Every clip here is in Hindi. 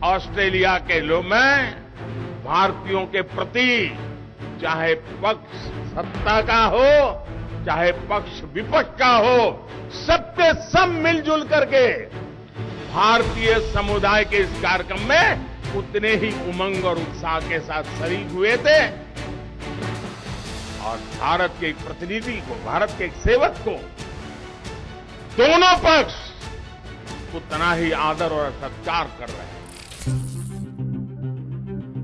ऑस्ट्रेलिया के लोग में भारतीयों के प्रति चाहे पक्ष सत्ता का हो चाहे पक्ष विपक्ष का हो, सबके सब मिलजुल करके भारतीय समुदाय के इस कार्यक्रम में उतने ही उमंग और उत्साह के साथ शरीक हुए थे और भारत के एक प्रतिनिधि को, भारत के एक सेवक को दोनों पक्ष उतना ही आदर और सत्कार कर रहे हैं।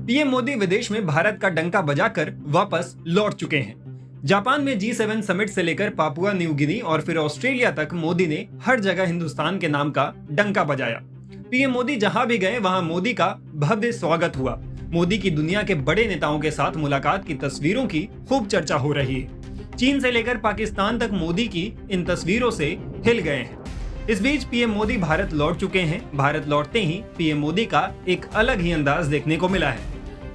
पीएम मोदी विदेश में भारत का डंका बजाकर वापस लौट चुके हैं। जापान में G7 समिट से लेकर पापुआ न्यू गिनी और फिर ऑस्ट्रेलिया तक मोदी ने हर जगह हिंदुस्तान के नाम का डंका बजाया। पीएम मोदी जहां भी गए वहां मोदी का भव्य स्वागत हुआ। मोदी की दुनिया के बड़े नेताओं के साथ मुलाकात की तस्वीरों की खूब चर्चा हो रही है। चीन से लेकर पाकिस्तान तक मोदी की इन तस्वीरों से हिल गए हैं। इस बीच पीएम मोदी भारत लौट चुके हैं। भारत लौटते ही पीएम मोदी का एक अलग ही अंदाज देखने को मिला है।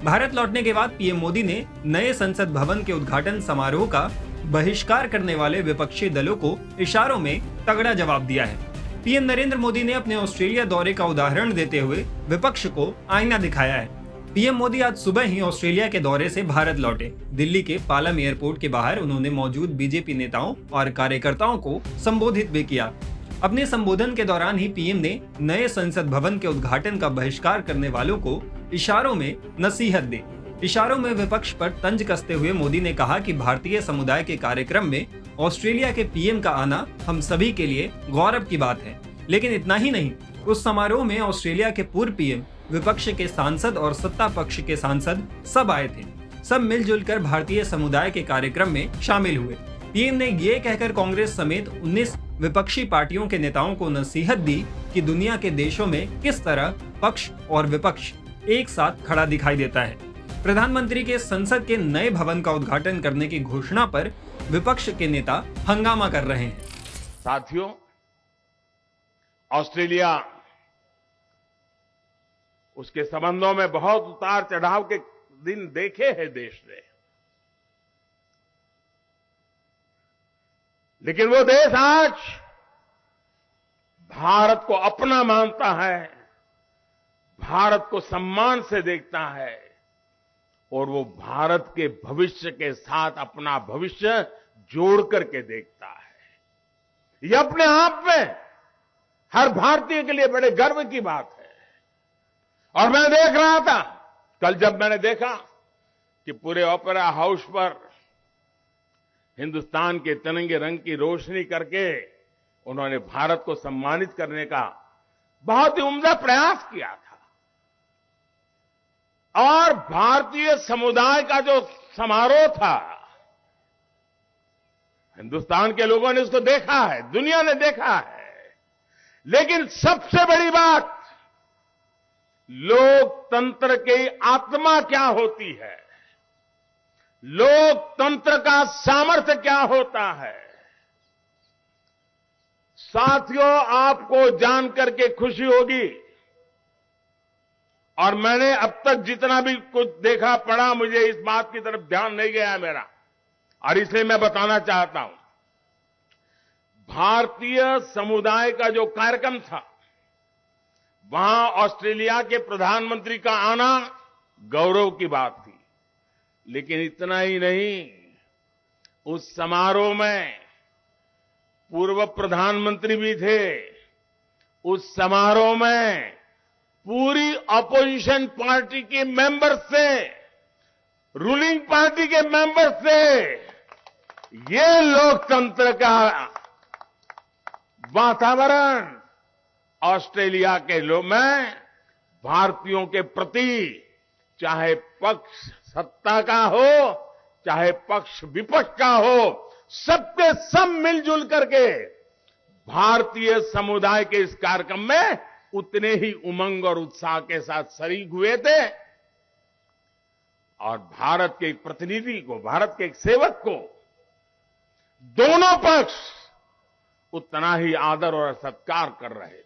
भारत लौटने के बाद पीएम मोदी ने नए संसद भवन के उद्घाटन समारोह का बहिष्कार करने वाले विपक्षी दलों को इशारों में तगड़ा जवाब दिया है। पीएम नरेंद्र मोदी ने अपने ऑस्ट्रेलिया दौरे का उदाहरण देते हुए विपक्ष को आईना दिखाया है। पीएम मोदी आज सुबह ही ऑस्ट्रेलिया के दौरे से भारत लौटे। दिल्ली के पालम एयरपोर्ट के बाहर उन्होंने मौजूद बीजेपी नेताओं और कार्यकर्ताओं को संबोधित भी किया। अपने संबोधन के दौरान ही पीएम ने नए संसद भवन के उद्घाटन का बहिष्कार करने वालों को इशारों में नसीहत दी। इशारों में विपक्ष पर तंज कसते हुए मोदी ने कहा कि भारतीय समुदाय के कार्यक्रम में ऑस्ट्रेलिया के पीएम का आना हम सभी के लिए गौरव की बात है। लेकिन इतना ही नहीं, उस समारोह में ऑस्ट्रेलिया के पूर्व पीएम, विपक्ष के सांसद और सत्ता पक्ष के सांसद सब आए थे। सब मिलजुल कर भारतीय समुदाय के कार्यक्रम में शामिल हुए। पीएम ने ये कहकर कांग्रेस समेत 19 विपक्षी पार्टियों के नेताओं को नसीहत दी कि दुनिया के देशों में किस तरह पक्ष और विपक्ष एक साथ खड़ा दिखाई देता है। प्रधानमंत्री के संसद के नए भवन का उद्घाटन करने की घोषणा पर विपक्ष के नेता हंगामा कर रहे हैं। साथियों, ऑस्ट्रेलिया उसके संबंधों में बहुत उतार चढ़ाव के दिन देखे हैं देश ने, लेकिन वो देश आज भारत को अपना मानता है, भारत को सम्मान से देखता है और वो भारत के भविष्य के साथ अपना भविष्य जोड़ करके देखता है। ये अपने आप में हर भारतीय के लिए बड़े गर्व की बात है। और मैं देख रहा था कल, जब मैंने देखा कि पूरे ओपेरा हाउस पर हिंदुस्तान के तिरंगे रंग की रोशनी करके उन्होंने भारत को सम्मानित करने का बहुत ही उम्दा प्रयास किया था। और भारतीय समुदाय का जो समारोह था, हिंदुस्तान के लोगों ने उसको देखा है, दुनिया ने देखा है। लेकिन सबसे बड़ी बात, लोकतंत्र की आत्मा क्या होती है, लोकतंत्र का सामर्थ्य क्या होता है। साथियों, आपको जानकर के खुशी होगी, और मैंने अब तक जितना भी कुछ देखा पढ़ा, मुझे इस बात की तरफ ध्यान नहीं गया मेरा, और इसलिए मैं बताना चाहता हूं। भारतीय समुदाय का जो कार्यक्रम था, वहां ऑस्ट्रेलिया के प्रधानमंत्री का आना गौरव की बात थी। लेकिन इतना ही नहीं, उस समारोह में पूर्व प्रधानमंत्री भी थे। उस समारोह में पूरी ऑपोजिशन पार्टी के मेंबर से, रूलिंग पार्टी के मेंबर से, ये लोकतंत्र का वातावरण ऑस्ट्रेलिया के लोग में भारतीयों के प्रति, चाहे पक्ष सत्ता का हो चाहे पक्ष विपक्ष का हो, सबके सब मिलजुल करके भारतीय समुदाय के इस कार्यक्रम में उतने ही उमंग और उत्साह के साथ शरीक हुए थे और भारत के एक प्रतिनिधि को, भारत के एक सेवक को दोनों पक्ष उतना ही आदर और सत्कार कर रहे थे।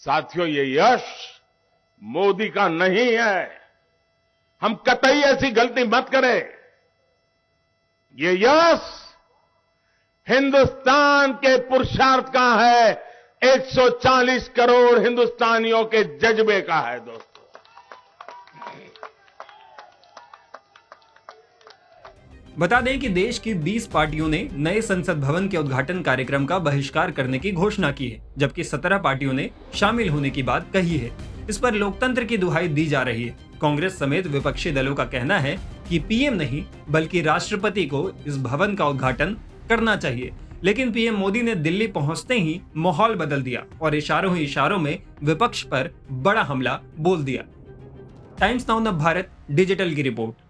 साथियों, ये यश मोदी का नहीं है। हम कतई ऐसी गलती मत करें। ये यश हिंदुस्तान के पुरुषार्थ का है, 140 करोड़ हिंदुस्तानियों के जज्बे का है दोस्तों। बता दें कि देश की 20 पार्टियों ने नए संसद भवन के उद्घाटन कार्यक्रम का बहिष्कार करने की घोषणा की है, जबकि 17 पार्टियों ने शामिल होने की बात कही है। इस पर लोकतंत्र की दुहाई दी जा रही है। कांग्रेस समेत विपक्षी दलों का कहना है कि पीएम नहीं बल्कि राष्ट्रपति को इस भवन का उद्घाटन करना चाहिए। लेकिन पीएम मोदी ने दिल्ली पहुंचते ही माहौल बदल दिया और इशारों ही इशारों में विपक्ष पर बड़ा हमला बोल दिया। टाइम्स नाउ भारत डिजिटल की रिपोर्ट।